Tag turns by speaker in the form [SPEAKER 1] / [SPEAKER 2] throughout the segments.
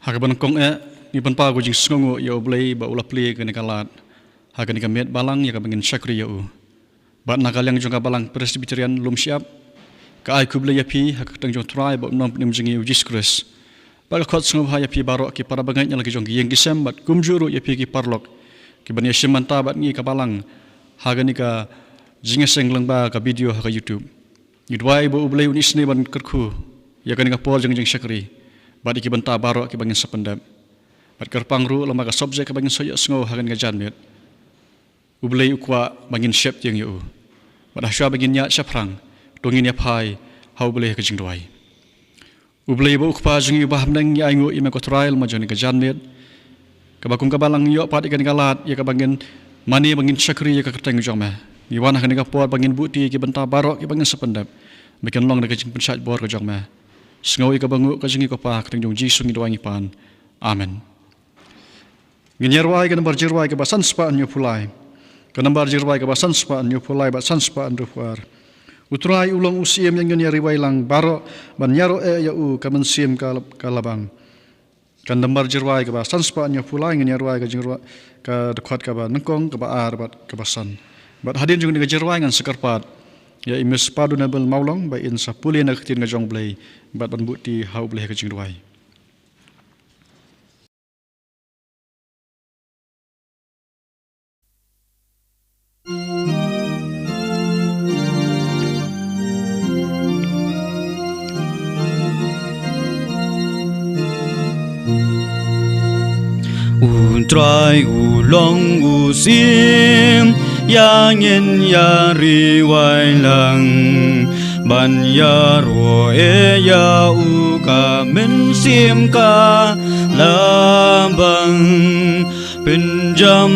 [SPEAKER 1] Hakaban kong ni panpa ko jing sngongo ya oblay ba ulapli ke nikalat. Hakan ikamet balang ya kabangin syakri ya u. Bat nakalang jong kabalang presbyterian lum siap. Ka ai kublay ya pi hakatang jong try ba nom nim jingi ujis kres. Ba khot sngob ha ya pi barok ki para bangai nya lagi jong yeng gisem bat kumjuru ya pi ki parlok. Ki ban ya shimanta bat ngi kabalang. Hagan ika jingeseng lang ba ka video ha ka YouTube. Ngidwai ba ublay unisne ban kerku. Ya kan ika pol jong syakri. Bat iki benta barok ki bangin sependap. Bat kerpang ru lembaga subjek bangin soya sngo hagan ga janmet. Ublay ukwa bangin syep yang yu. Bat hasya bangin nya syaprang. Dongin ya pai hau ublay ka jingdwai. Ublay ba ukpa jingi ba hamnang ya ingu ima ko trial ma joni ga janmet. Ka bakung ka balang yo pat ikan galat ya ka bangin mani bangin syakri ya ka keteng jong ma. Ni wan hagan ga pot bangin buti ki benta barok ki bangin sependap. Bikin long ga jing pensat bor ka jong ma. Sengawi ka bangu ka jingi ko pa keteng jong jisung idwangi pan. Amen. Nginyarwai ka nambar jirwai ka basan spa anyo pulai. Ka nambar jirwai ka basan spa anyo pulai basan spa anrufuar. Utrai ulong usiem yang nyariwai lang baro ban nyaro ya u ka mensiem ka labang. Ka nambar jirwai ka basan spa anyo pulai nginyarwai ka jirwai ka dekat ka ba nengkong ka ba ar bat ka basan. Bat hadin jong ni jirwai ngan sekarpat. Ya imes padu nabel maulong ba in sapuli na ketin nga jong blay bat ban bukti hau blay ka jingdwai.
[SPEAKER 2] Utrai ulong usim yang yen ya riwai lang ban ya ro ya u ka men sim ka labang pinjam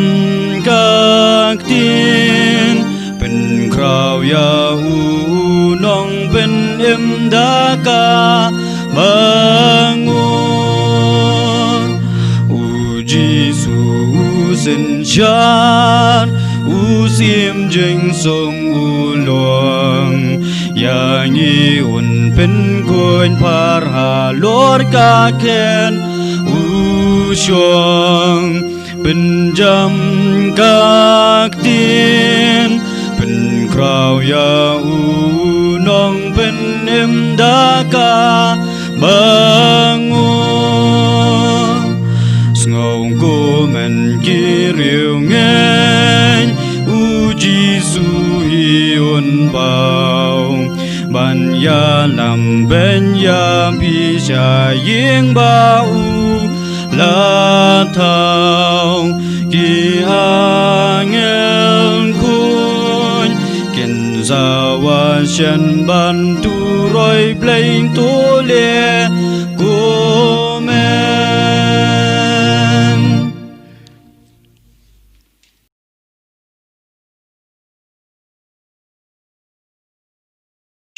[SPEAKER 2] ka tin pen kraw ya u nong pen em da ka bangun Jisu sen chan usim jeng song ulong yang iun pen koin par halor kaken usyong penjam kaktin pen kraw ya unong pen emdaka bangun Ngong ko man kiriu ngeng uji suhiun bau ban ya lam ben ya bisa yeng bau la tau ki angel kun ken zawa shan ban tu roi blaing tu le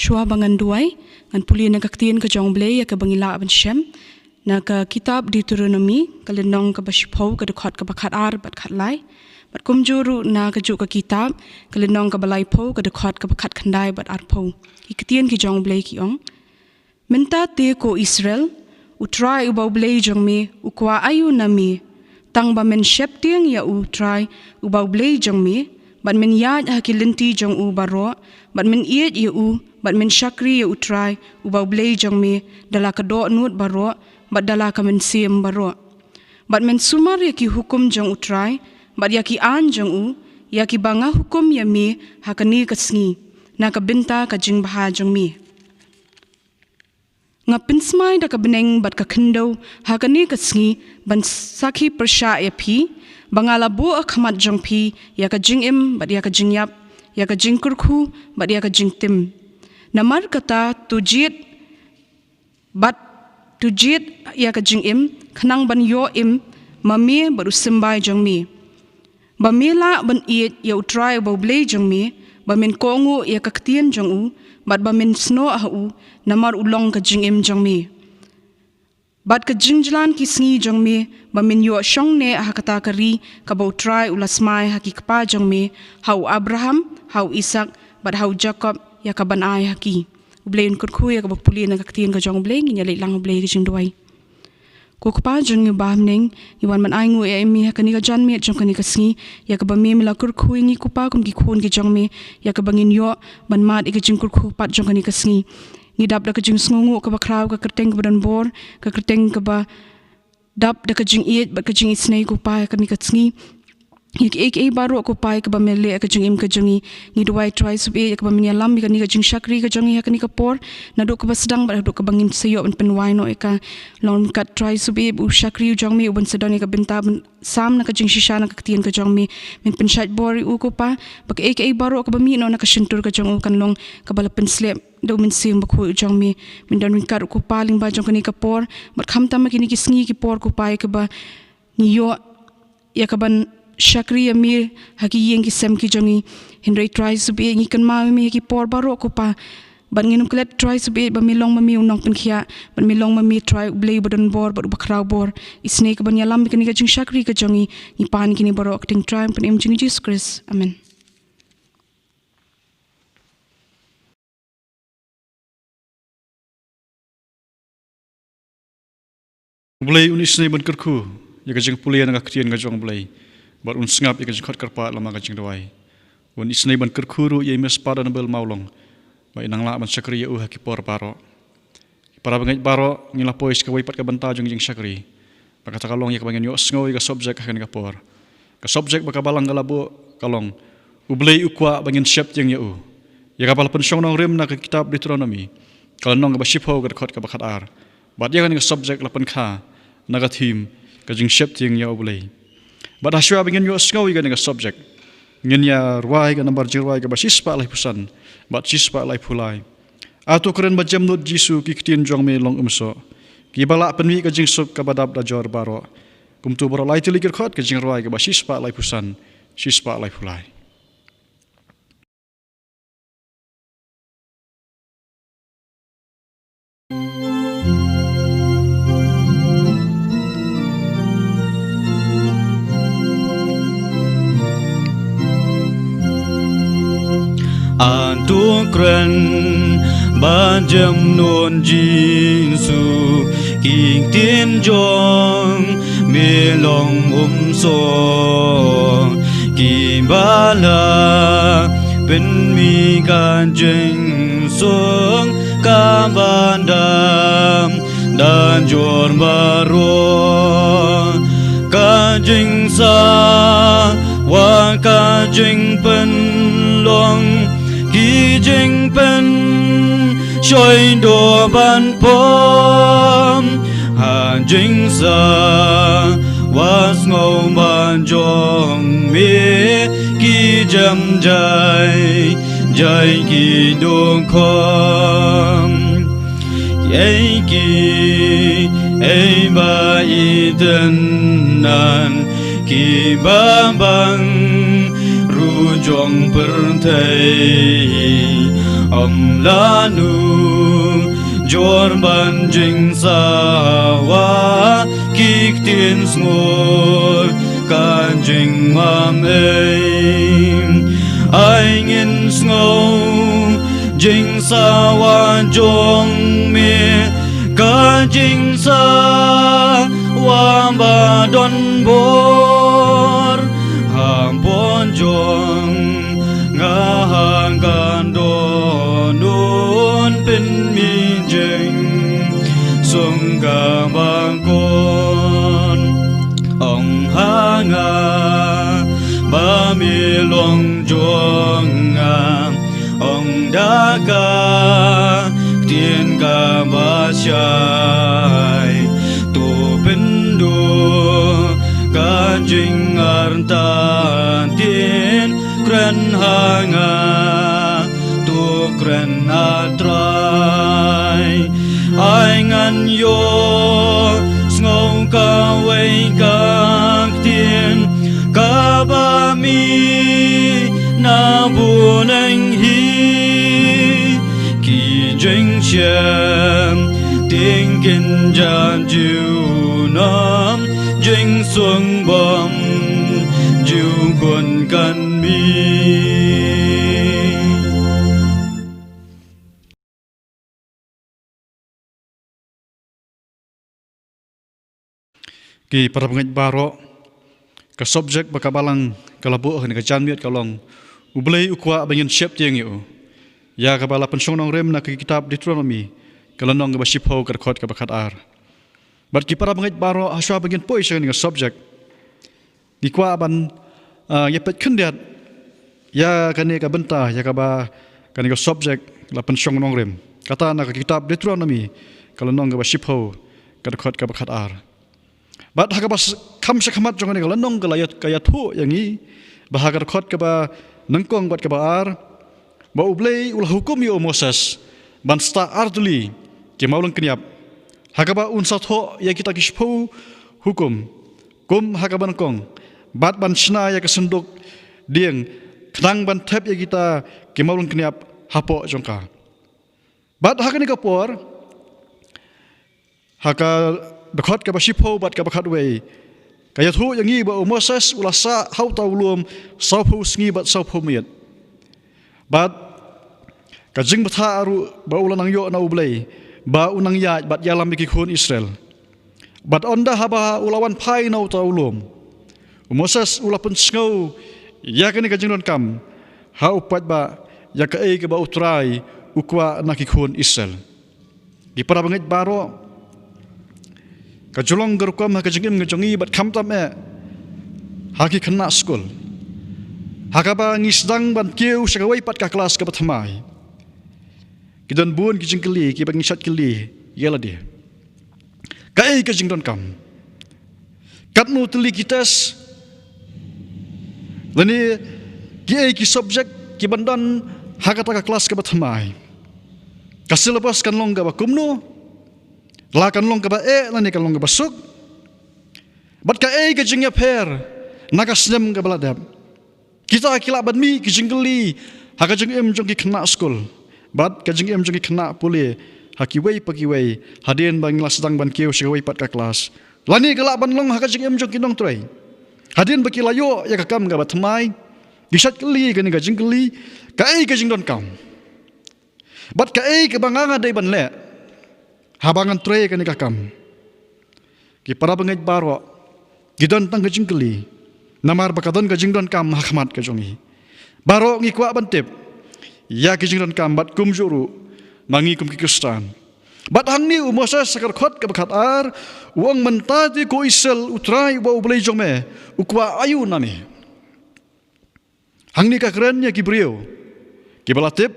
[SPEAKER 3] Shua bangan duai ngan puli na kaktiin ka jong blay ya ka bangila ban shem na ka kitab Deuteronomy ka lenong ka bashipau ka dekat ka bakat ar bat khat lai bat kumjuru na ka ju ka kitab ka lenong ka balai pau ka dekat ka bakat khandai bat ar pau ki kaktiin ki jong blay ki ong minta te ko Israel utrai ubau blay jong me ukwa ayu na me tang ba men shep tiang ya utrai ubau blay jong me bat men yad hakilinti jong u baro bat men iet ya u bat men syakri ya utrai ubau blay jong me dala ka do nut baro bat dala ka men siem baro bat men sumar ya ki hukum jong utrai bat ya ki an jong u ya ki banga hukum ya me hakani ka sngi na ka binta ka jing baha jong me nga pinsmai da ka beneng bat ka kendo hakani ka sngi ban sakhi persha ya pi bangala bo akhamat jong pi ya ka jing im bat ya ka jing yap ya ka jing kurku bat ya ka jing tim namar kata tujit bat tujit ya ka jing im khnang ban yo im mami baru simbai jong mi bamila ban iet ya utrai bo blay jong mi bamin kongu ya ka ktien jong u bat bamin sno a u namar ulong ka jing im jong mi bat ka jingjalan ki sngi jong mi bamin yo shong ne a kata kari ka bo utrai ulasmai haki kpa jong mi hau Abraham hau Isaac bat hau Jacob ya ka ban ai haki ublein kur khu ya ka puli na kaktin ka jong bleng nya le lang bleng jing doi Ko pa jong ngi bah mning ngi wan man ai ngu e mi ha kani ka jan mi jong kani ka sngi ya ka ba mi la kur khu ngi ku pa kum ki khun ki jong mi ya ka bangin yo ban mat ik jing kur khu pat jong kani ka sngi ngi dap da ka jing sngu ka ba kraw ka kerteng ka dan bor ka kerteng ka ba dap da ka jing iet ba ka jing snei ku pa kani ka sngi ek baru ko pai ka ba mele ka jing im ka jingi ngi duai try sub e ka ba minya lam ka ni ka jing shakri ka jingi ka ni ka por na do ka ba sedang ba do ka bangin sayo pen wai no ka lon ka try sub e u shakri u jong mi u ban sedang ka benta sam na ka jing shisha na ka tien ka jong mi min pen shat bor u ko pa ba ek baru ka ba mi no na ka shintur ka jong u kan long ka ba pen slep do min sim ba khu jong mi min dan min kar ko paling ba jong ka ni ka por ba kham ta ma ki ni ki sngi ki por ko pai ka ba ni yo ya ka ban Shakri amir haki yang ki sem ki jongi Henry try subi ngi kan ma mi ki por baro ko pa ban nginum klet try subi ba mi long ma mi unong pen khia ban mi long ma mi try blay bodon bor ba kraw bor isne ka ban yalam ki ni ka jing shakri ka jongi ni pan ki ni baro acting try pen im jing Jesus Christ amen.
[SPEAKER 1] Blay unisne ban kerku ya ka jing pulia na ka krian ka jong blay bar un sngap ya ka jing khot karpa lama ka jing dawai un isne ban kerkuru ya mes pada nabel maulong ba inang la ban shakri ya u haki por baro para bangai baro ngila pois ka wai pat ka banta jong jing shakri ba ka takalong ya ka bangen yo sngo ya ka subject ka ni ka por ka subject ba ka balang galabo kalong u blay u kwa bangen shep jing ya u ya ka palapan shong nong rem na ka kitab Deuteronomy kalau nong ka ba shipho ka khot ka ba khat ar bat ya ka ni ka subject lapan kha na ka theme ka jing shep jing ya u blay But haswa bingen yo skawi ga subject. Ngin ya ruai ga nambar jirwai ga basispa lai pusan. But sispa lai pulai. Ato keren ba jam not jisu ki ktin jong me long umso. Ki bala penwi ga jing sup ka badab da jor baro. Kumtu baro lai tili khot ga jing ruai ga basispa lai pusan. Sispa lai pulai.
[SPEAKER 2] Antukren bajam non jinsu king tin jong melong so kimbala pen mi kan jeng song kabandam dan jor baro kajing sa wa kajing pen long ki jing pen shoi do ban pom han jing sa was ngô ban jong mi ki jam jai jai ki do khom ye ki ei ba iten nan ki ba bang rujong pertai om lanu jor ban jing sawa kik tin smol kan jing mam ai ngin snow jing sawa jong me kan jing sa wa ba don bor hampon jong ngahang kando nun pen mi jeng sung ka bangkon ong hanga ba mi long jong ong daga tien ka ba shai tu pendu ka jing artan tien kren hanga tu kren atrai ai ngan yo ngâu ca wei ca tien ca ba mi na bu anh hi ki jing xian tiếng kinh jan jiu nam jing xuân bom jiu quân can mi
[SPEAKER 1] ki para pengait baro ka subjek bakabalang kalabo ni ka janmiat kalong ublay ukwa bangin siap tiang yu ya ka bala pensong nong rem na ki kitab Deuteronomy kalanong ba shipho ka khot ka bakat ar bat ki para pengait baro aswa bangin poi sa ni ka subjek di kwa ban yapet kendiat ya kani ka benta ya ka ba kani ka subjek la pensong nong rem kata na ka kitab Deuteronomy kalanong ba shipho ka khot ka bakat ar bat hakabas kam sakamat jong ni kalanong kalayat kayatu yang i bahagar khot ka ba nangkong bat ka ba ar ba ublay ulah hukum yo Moses ban sta arduli ke maulang keniap hakaba unsat ho ya kita kispo hukum kum hakaba nangkong bat ban sna ya kesenduk dieng knang ban tep ya kita ke maulang keniap hapo jongka bat hakani ka por haka dekat ke basipo bat ke bakat wei kaya tu yang i ba Moses ulah sa hau taulum saupu sngi bat saupu miat bat kajing batha aru ba ulah nang yo na ublay ba unang ya bat yalam mikikun Israel bat onda haba ulawan pai na taulum Moses ulah pun sngo ya kani kajing don kam hau pat ba ya ka ei ke ba utrai ukwa nakikun Israel di para bangit baro kajolong gerukam hakajingim ngajongi bat kamtam haki kena skul hakaba ngisdang ban kiu sagawai pat ka kelas ka bathamai kidan bun kijingkeli ki bangisat keli yela dia kai kajing don kam katnu teli kitas lani ki subjek ki bandan hakata ka kelas ka bathamai kasilabas kan long ga bakumno lakan long kaba lani kan long kaba suk bat ka ka jingya per naga snem ka baladap kita akila bat mi ki jinggeli haka jing jong ki kena skul bat ka jing jong ki kena pule haki wei pagi wei hadien bang la sedang ban kiu sigawai pat ka kelas lani kala ban long haka jing jong ki nong trai hadien baki layo ya ka kam ka bat mai disat keli ka ni ka jinggeli ka jing don kam bat ka ka banganga dai ban le habangan tray kani kakam ki para bangait baro gidon tang kajing keli namar bakadon kajing don kam hakmat kajongi baro ngi kwa bantep ya kajing don kam bat kum juru mangi kum ki Kristen bat hangni Moses sakar khot ka bakat ar wong mentati ko Israel utrai ba ublay jome ukwa ayu nami hangni ka keren ya ki brio ki balatip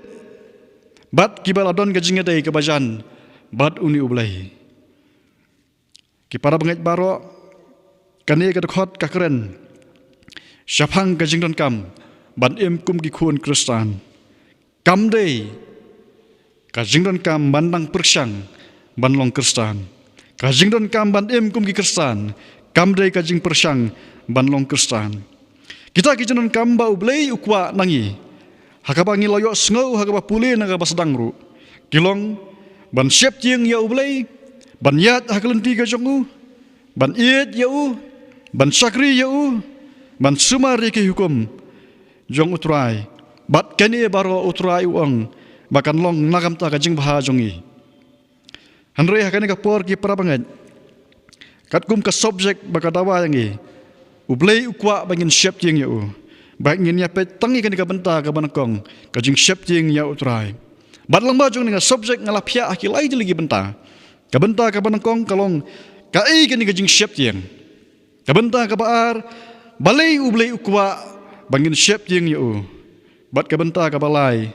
[SPEAKER 1] bat ki baladon kajing dai ka bajan bat uni ublay ki para bangait baro kani ka dekhot ka keren syapang ka jingdon kam ban kum ki khun Kristen kam dei ka jingdon kam bandang persyang ban long Kristen ka jingdon kam ban kum ki Kristen kam dei ka jing persyang ban long Kristen kita ki jingdon kam ba ublay ukwa nangi hakaba ngi loyo sngo hakaba puli naga basdang ru kilong ban siap tiang ya ublay ban yat hakalenti ka jongu ban iet ya ban sakri ya ban sumari ke hukum jong utrai bat kani baro utrai uang bakan long nagam ta ka jing baha jongi hanre hakani ka por ki para bangat kat kum ka subjek bakadawa yangi ublay ukwa bangin siap tiang ya baik ngin ya pet tangi kani ka benta ka banakong ka jing siap tiang ya utrai bat lang ba jong nga subjek ngala pia akilai lagi benta ka banangkong kalong ka kani ka jing siap tiang ka benta ka baar balai ublay ukwa bangin siap tiang yu bat ka benta ka balai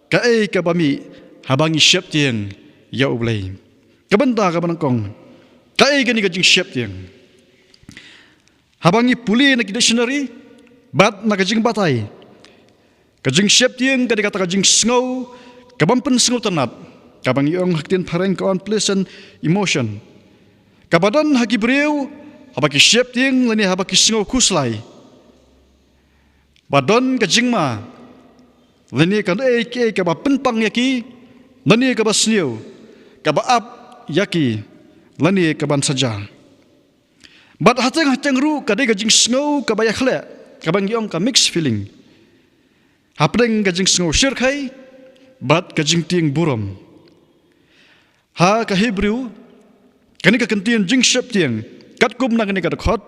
[SPEAKER 1] ka bami habangi siap tiang ya ublay ka benta ka banangkong ka kani ka jing siap tiang habangi puli na dictionary bat na ka jing batai ka jing siap tiang ka dikata ka jing snow kabampen sengu tenat kabang iong haktin pareng ka unpleasant emotion kabadan haki breu habaki siap ting lani habaki sengu kuslai badon ka jingma lani kan ka ba penpang yaki lani ka ba sniu ka ba ap yaki lani ka ban saja bad hatang ru ka de ka jing sengu ka ba yakhle kabang iong ka mixed feeling hapreng ka jing sengu shirkai bat ka jing ting buram ha ka Hebrew kani ka kantian jing shep tiang kat kum na ni ka khot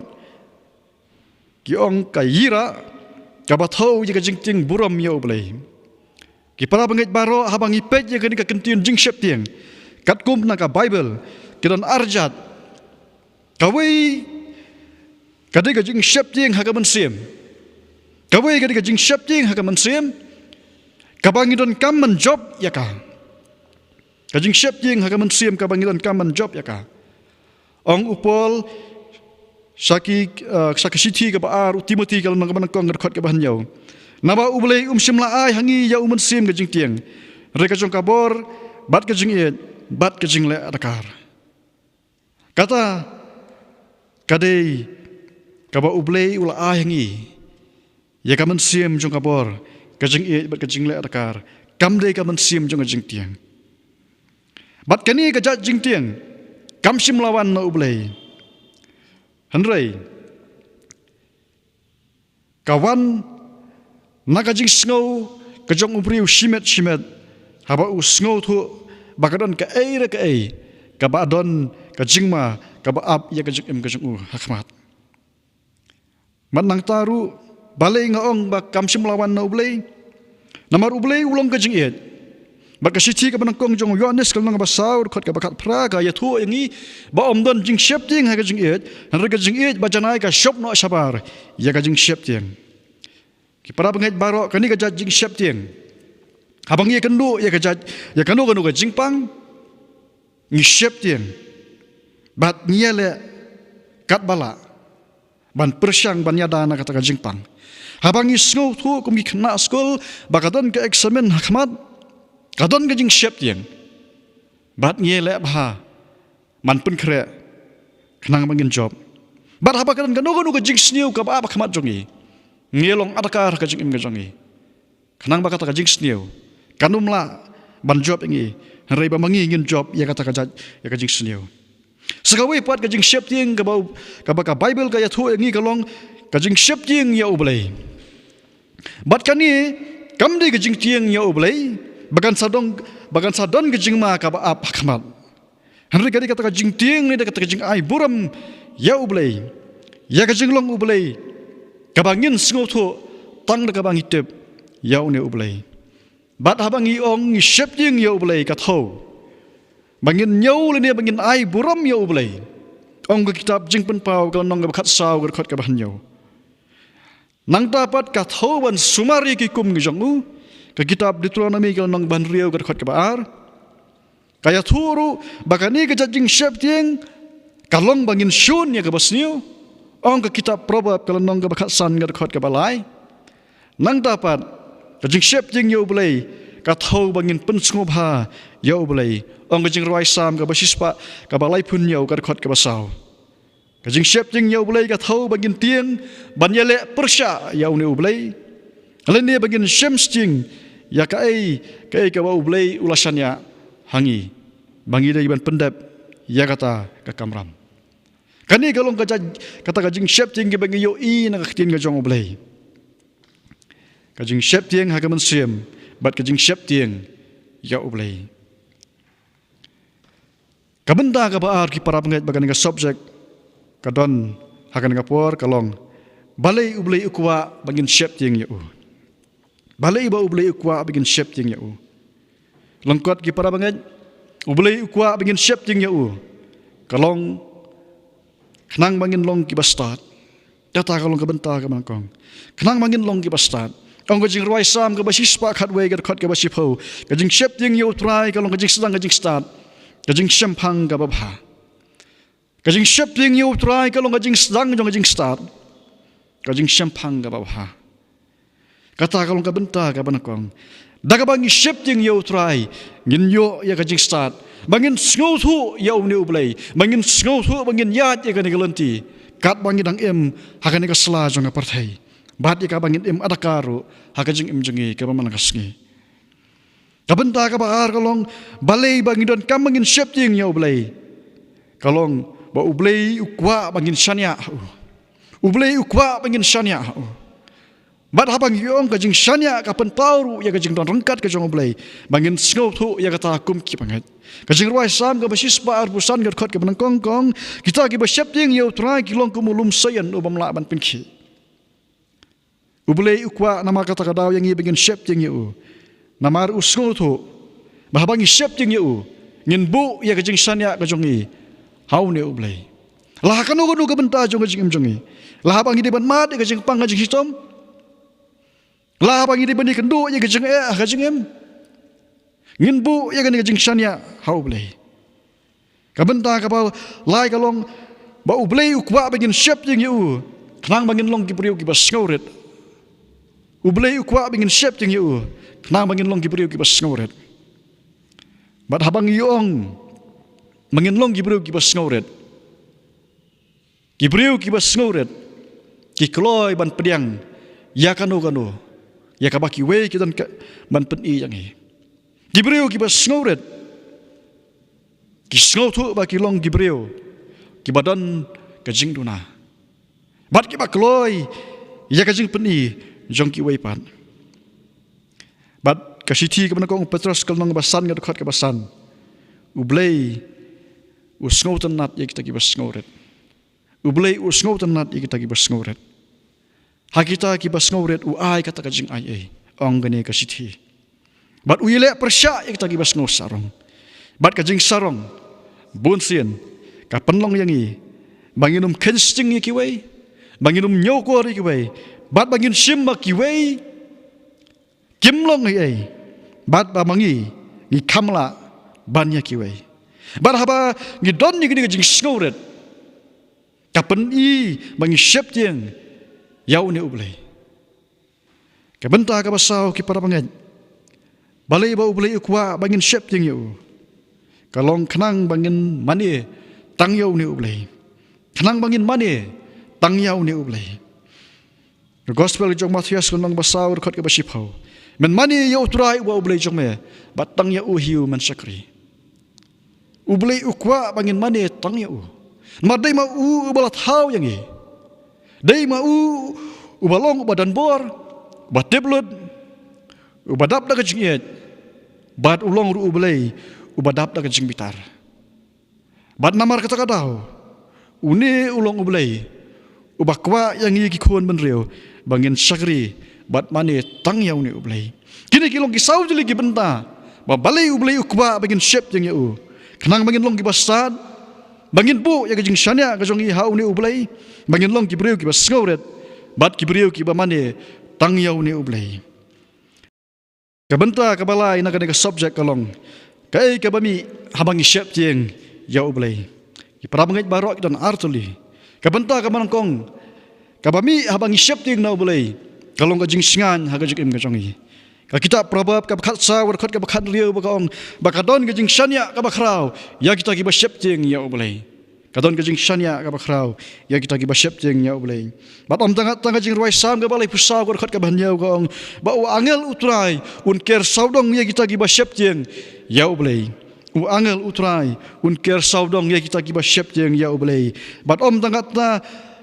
[SPEAKER 1] ki ong ka yira ka bathau ye ka jingting buram yo blai ki para banget baro habang ipet ye ka ni ka kentin jing shep tiang kat kum na ka Bible ki don arjat kawai kadai ka jing shep tiang ha ka man sim kawai kadai ka jing shep tiang ha ka man sim ka bangidon kam man job ya ka kajing shep jing ha ka man sim ka bangidon kam man job ya ka ong upol saki siti ka ba ar Timothy ka nang ka kong khot ka ban yau naba ublei simla ai hangi ya man sim ka jing tiang re ka jong ka bor bat ka jing et bat ka jing le adakar kata kadai ka ba ublei ula ai hangi ya ka man sim jong ka bor ka jing et bat ka jing le adakar kam dei ka man sim jong ka jing tiang bat kani ka jat jing tiang kam sim lawan na ublei hanrei kawan naga jing snow ka jong ubriu shimet haba u snow thu bakadon ka ei ka ba don ka jingma ka ba ap ya ka jing em ka jong u hakmat man nang taru balai nga ong ba kam sim lawan na ublei namar ublei ulong ka jing et baka siti ka banang kong jong Yohanes kal nang basaur khot ka bakat praga ya thu yangi ba omdon jing shep ting ha ka jing et han ka jing et ba janai ka shop no sabar ya ka jing shep ting ki para banget baro kani ka jing shep ting habang ye kendu ya kanu ka jing pang ni shep ting bat niele kat bala ban persyang ban yadana kata ka jing pang habang ni snow thu kum ki khna skol bakadon ka examen hakmat kadon ka jing shep tiang bat nge le bha man pun kre khnang mangin job bat haba kadon ka jing sniu ka ba khamat jongi ngelong adakar ka jing im ka jongi khnang ba kata ka jing sniu kanumla ban job ngi rei ba mangi ngin job ya kata ka jing sniu sagawi pat ka jing shep tiang ka ba Bible ka ya thu ngi ka long ka jing shep tiang ya ublei bat kani kam de ka jing tiang ya ublei bagan sadon ke jing ma ka ba ap khamat hanri kadi kata ka jing tiang ni kata ka jing ai buram ya ublei ya ka jing long ublei ka bangin sngo tho tang ka bang hitep ya une ublei bat habangi ong ni shep jing ya ublei ka tho bangin nyau le ne bangin ai buram ya ublei ong ka kitab jing pen pau ka nong ka khat sau ka khot ka ban nyau nang dapat ka tho ban sumari ki kum ngi jong u ka kitab Deuteronomy ka nang ban riau ka khot ka baar kaya thuru bakani ka jing shep tiang kalong bangin shun ya ka basniu ong ka kitab Proverb ka nang ka bakhat san ka khot ka balai nang dapat ka jing shep tiang yo blai ka thau bangin pen sngoba yo blai ong ka jing roi sam ka basispa ka balai pun yo ka khot ka basau ka jing shep tiang yo blai ka thau bangin tiang ban yele persya yo ne blai alene bangin shem sting ya ka ba ublei ulasannya hangi bangi dai ban pendap ya kata ka kamram kani galong kata ka jing shep ting bangi yo i na ka tin ka jong ublei ka jing shep ting ha ka man sim bat ka jing shep ting ya ublei ka benda ka ba ar ki para pengat bagan ka subject ka don ha ka ngapor kalong balai ublei ukwa bangin shep ting ya u balai ba ublei ukwa bangin shep ting ya u lengkot ki para banget ublei ukwa bangin shep ting ya u kalong khnang bangin long ki bastat data kalong ka benta ka mangkong khnang bangin long ki bastat ong ka jing roi sam ka basispa khatwe ka khot ka basipho ka jing shep ting ya u trai kalong ka jing sedang ka jing start ka jing shempang ka babha ka jing shep ting ya u trai kalong ka jing sedang ka jing start ka jing shempang ka babha kata kalong ka benta ka banakong daga bangi shep ting yo try ngin yo ya ka jing start bangin sngo thu ya umne ublei bangin sngo thu bangin yat ya ka ni galanti kat bangi dang em ha ka ni ka sla jong ka parthai bat ya ka bangin em adakaru ha ka jing em jengi ka man ka sngi ka benta ka ba ar kalong balai bangi don kam bangin shep ting ya ublei kalong ba ublei ukwa bangin shania ublei ukwa bangin shania Bat habang yong ka jing shanya ka pen pauru ya ka jing don rengkat ka jong blai bangin snow thu ya ka ta kum ki pangat ka jing roi sam ka basis pa ar busan ka khot ka ban kong kong kita ki ba shep ding yo trai ki long kum lum sayan ubam la ban pin ki ublei ukwa nama kata ka daw yang i bangin shep ding yo namar u snow thu ba habang i shep ding yo ngin bu ya ka jing shanya ka jong i hau ne ublei la ka no ka benta jong ka jing im jong i la habang i de ban mat ka jing pang ka jing hitom lah bang ini bani kendu ya kejeng kejeng em ngin bu ya kan kejeng shania hau blai kabenta ka ba lai ka long ba u blai ukwa bangin shep jing yu knang bangin long ki priu ki bas ngauret u blai ukwa bangin shep jing yu knang bangin long ki priu ki bas ngauret bat habang yong bangin long ki priu ki bas ngauret ki priu ki bas ngauret ki kloi ban pediang ya kanu ya kabaki we kita ban pen i yang hi gibreu ki bas ngauret ki ngau thu ba ki long gibreu ki badan ka jing duna bat ki ba kloi ya ka jing pen i jong ki we pan bat ka siti ka ban ko petros kal nong basan ga khot ka basan u blei u ngau tan nat ya kita ki bas ngauret u blei u ngau tan nat ya kita ki bas ngauret hakita ki bas ngauret u ai kata ka jing ai ong gane ka sithi bat u ile persya ik ta ki bas ngau sarong bat ka jing sarong bun sien ka penlong yang i banginum kensting ki wei banginum nyoko ri ki wei bat bangin sim ki wei kimlong ai bat ba mangi ni kamla banya ki wei bat haba ni don ni ki jing ngauret ka pen i bangi shep tieng yau ne ublei ka benta ka basau ki para bangen balai ba ublei ukwa bangin shep ting yu ka long khnang bangin mani tang yau ne ublei khnang bangin mani tang yau ne ublei the gospel jong Matthias kun long basau khot ka basipau men mani yau trai wa ublei jong me bat tang yau hiu man sakri ublei ukwa bangin mani tang yau madai ma u balat hau yang i dai ma u balong badan bor bat deblot u badap da kejinget bat ulong ru ublei u badap da kejing bitar bat namar kata kadau uni ulong ublei u bakwa yang i ki khon ban reu bangin sakri bat mane tang yau ni ublei kini ki long ki sau jeli ki benta ba balai ublei ukwa bangin shep yang u kenang bangin long ki basad bangin bu ya kejing shania ka jong i hau ni ublei bangin long ki breu ki bas ngauret bat ki breu ki ba mane tang yau ni ublei ka benta ka balai na ka subject kalong kai ka bami habang shep tieng yau ublei ki prabangai barok dan artuli ka benta ka manangkong ka bami habang shep tieng na ublei kalong ka jing singan ha ka jing im ka jong i ka kita probab ka khat sa war khat ka khat rieu ba kaong ba ka don ka jing shania ka ba khrau ya kita ki ba shep tieng yau ublei kadon ka jing shania ka bakrau ya kita ki bashep jing nya ublei bat om tanga jing roi sam ka balai pusau ka khat ka banyo ka ong ba u angel utrai un ker saudong ya kita ki bashep jing ya ublei u angel utrai un ker saudong ya kita ki bashep jing ya ublei bat om tanga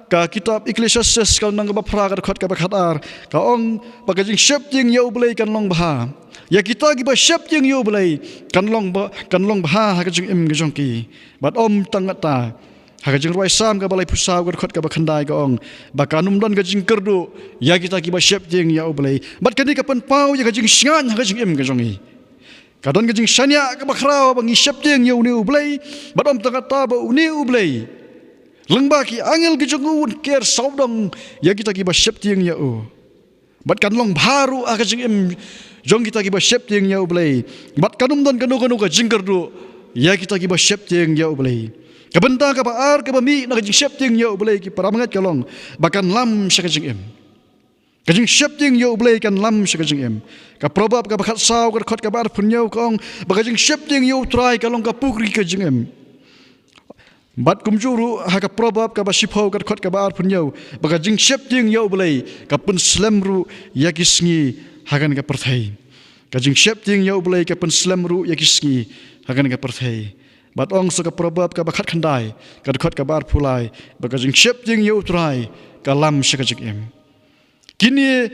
[SPEAKER 1] ka kitab Ecclesiastes ka nang ba pra ka khat ka bakhatar ka ong ba ka jing shep jing ya ublei kan long ba ya kita ki ba shep jing yu blai kan long bha ha ka jing im ga jong ki bat om tangata ha ka jing roi sam ka balai pusau ka khot ka ba khandai ka ong ba kanum don ka jing kerdu ya kita ki ba shep jing ya blai bat ka ni ka pan pau ya ka jing sngan ha ka jing im ga jong i ka don ka jing shania ka ba khrau ba ngi shep jing yu ni blai bat om tangata ba uni blai lengba ki angel ki jong un ker saudong ya kita ki ba shep jing ya u bat kan long baru ha ka jing im jong kita ki ba shep tieng ya ublei bat kanum don kanu ka jingker du ya kita ki ba shep tieng ya ublei ka benta ka ba ar ka ba mi na ka jing shep tieng ya ublei ki paramangat kalong bakan lam sa ka jing em ka jing shep tieng ya ublei kan lam sa ka jing em ka probab ka ba khat sau ka khot ka bar punyau ka ong ba ka jing shep tieng ya utrai kalong ka pukri ka jing em bat kumjuru ha ka probab ka ba shipho ka khot ka bar punyau ba ka jing shep tieng ya ublei ka pun slemru ya kisngi hagan ka perthai ka jing shep ting ya ublei ka pen slemru ya kisngi hagan ka perthai bat ong sa ka probab ka bakhat khandai ka khot ka bar phulai ba ka jing shep ting ya utrai ka lam sa ka jing em kini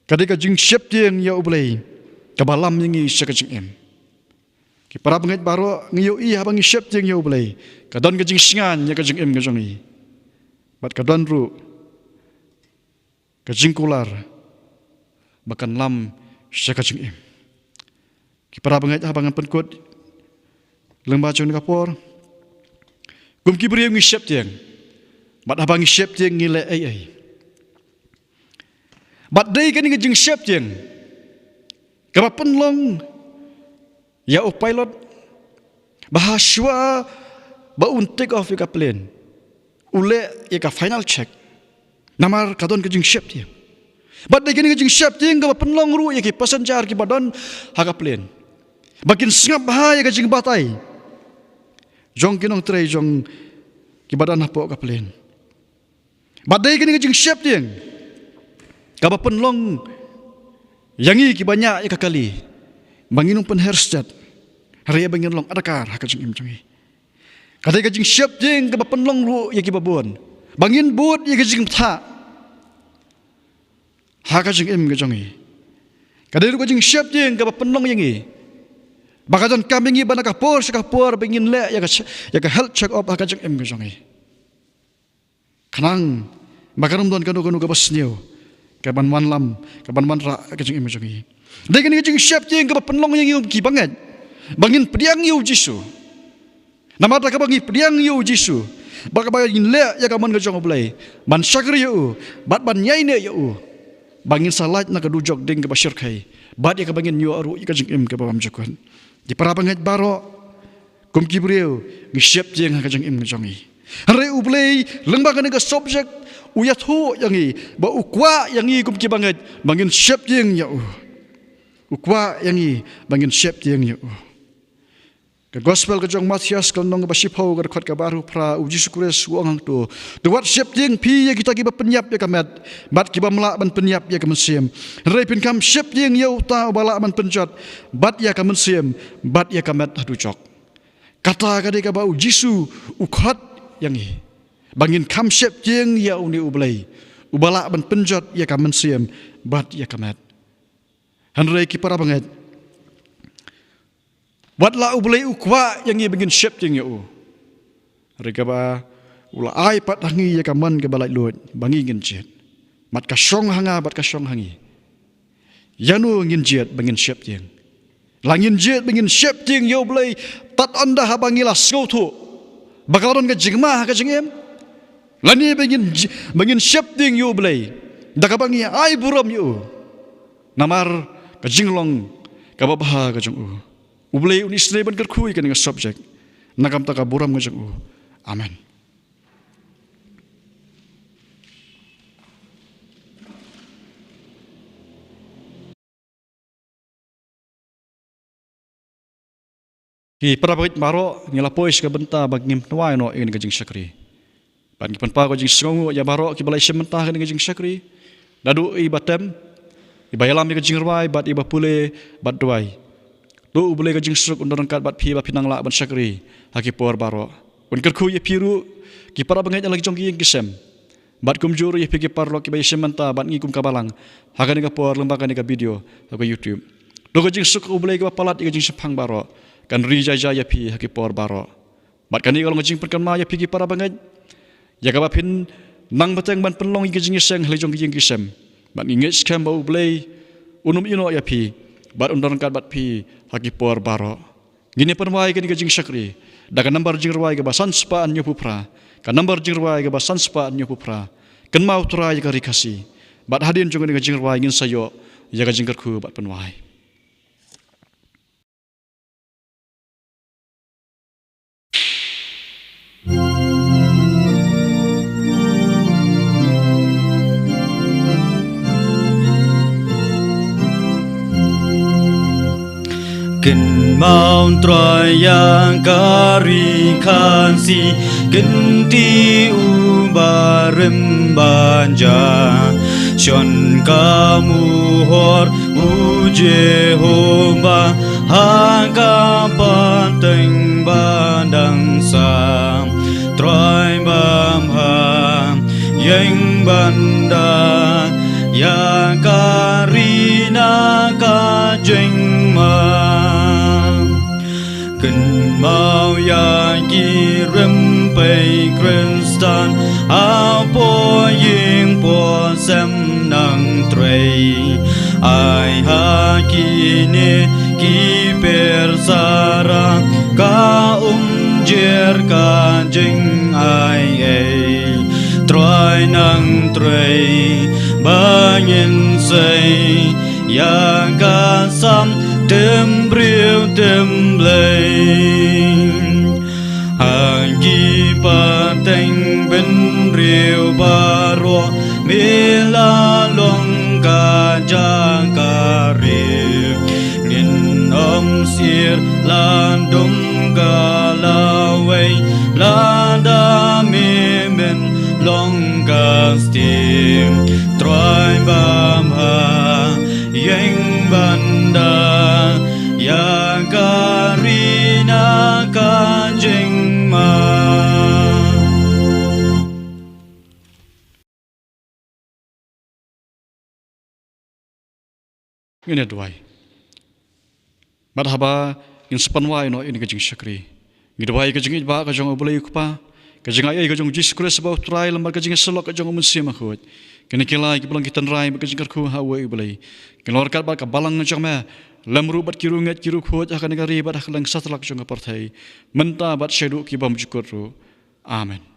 [SPEAKER 1] Kadika jing siap tiang ya ublay kabalam yang isya kajing em. Ki para bangit baro ngiyo i habang siap tiang ya ublay kadon kajing singan ya kajing em kajong i. Bat kadon ru kajing kular bakan lam isya kajing em. Ki para bangit habangan penkut lembah jong kapor gum ki beriam ngi siap tiang. Bat habang siap tiang ngile ai. Bat day kan ngajing siap tiang. Kaba penlong ya pilot bahaswa ba take off ya plane. Ule ya final check. Namar kadon ngajing siap tiang. Bat day kan ngajing siap tiang kaba penlong ru ya ki passenger ki badon ha plane. Bakin sengap bahaya ngajing batai. Jong kinong tray jong ki badan hapo ka plane. Bat day kan ngajing siap tiang. Kaba penlong yangi ki banyak ya kali banginung pen herstat hari ya bangin long adakar hakajing imjangi kadai kajing siap jing kaba penlong lu ya ki babon bangin bud ya kajing tha hakajing im gajangi kadai lu kajing siap jing kaba penlong yangi bakajan kambingi bana kapor sakapor bangin le ya ka health check up hakajing im gajangi kanang bakarum don kanu ka basnyo kaban wan lam kaban wan ra kajing imajangi dengan kajing siap jing ka penlong yang ki banget bangin pediang yu jisu nama ta ka bangi pediang yu jisu bangin le ya kaman kajong oblay ban syakri yu bat ban nyai ne yu bangin salat na kadujok ding ka basyir kai bat ya ka bangin yu aru kajing im ka bam jakun di para banget baro kum ki breu gi siap jing kajing im kajangi hari ublay lembang ka subject uyat ho yangi ba ukwa yangi kum ki banget bangin siap jing ya ukwa yangi bangin siap jing ya ka gospel ka jong Matias ka nong ba sipho ka khot ka baru pra uji sukures uang tu wat siap jing pi ya kita ki ba penyap ya kamet bat ki ba mela ban penyap ya ka mesiem rei pin kam siap jing ya ta bala ban penjat bat ya ka mesiem bat ya kamet hadu cok kata ka de ka ba uji su ukhot yangi bangin kam siap jing ya uni ublay ubala ban penjat ya kamen siem bat ya kamet hanrei ki para banget bat la ublay ukwa yang ia bangin siap jing ya u reka ba ula ai pat hangi ya kaman ke balai lut bangi ngin jet mat ka song hanga bat ka song hangi yanu ngin jet bangin siap jing langin jet bangin siap jing ya ublay tat anda habangila skautu bakaron ka jingma ka jingem lani bangin siap ding yu blay dakabangi ai buram yu namar kajinglong kababaha kajong ublay unisne ban kerkhui kan nga subject nakam taka buram kajong amen. Ki para bagit maro ngilapois ka benta bagim tuai no ingin kajing syakri ban ki panpa kajing songu ya baro ki balai sementah kan kajing syakri dadu i batem i bayalam kajing rwai bat i bapule bat duai tu bule kajing suk undar angkat bat phi ba pinang la ban syakri haki por baro un kerku ye piru ki para bangai lagi jong ki kisem bat kumjur ye pi ki parlo ki bai sementah bat ngi kum kabalang hakan ka por lembaga ni ka video ka YouTube do kajing suk bule ki palat kajing sepang baro kan rijaja ya pi haki por baro bat kani kalau ngajing perkan ma ya pi ki para bangai ya kabapin nang batang ban penlong kajing iseng lejong kajing kisem bat ngi scam bau blay unum ino ya pi bat undang kat bat pi haki por baro gini penwai kan kajing syakri daga nambar jingwai ga basan spa anyo pupra kan nambar jingwai ga basan spa anyo pupra kan mau turai ga rikasi bat hadin jong ga jingwai ngin sayo ya ga jingkerku bat penwai
[SPEAKER 2] Ken maun troyang karikansi genti ubarem banja shon kamuhor u Jehova hangka panteng bandang sam troy bam ham yang banda ya karina ka jeng ma cần mau ya kirim pai Kristan apo ying po sem nang trei ai ha kini ki persara ka jer ka jing ai troi nang trei bangin sei ya ka sam đêm riêu đêm lên hagi pa teng ben riêu ba ro mi la long ka ja ka riêu nghìn sir lan dum ka la wei la da mi men long ka stim troi bam ha yeng banda ya karina ka jeng ma
[SPEAKER 1] Ini duai. Madhaba in sepanwai no ini kajing syakri. Ngidwai kajing iba kajong obulay kupa. Kajing ayay kajong Jesus Christ about trial lembar kajing selok kajong umunsi makhut. Kini kilai kipulang kitan rai kajing karku hawa ibulay. Kilor kat ba kabalang ngajong me. Lemru bat kiru ngat kiru khut akan negari bat aklang satlak jong partai. Menta bat syeduk kibam jukur. Amen.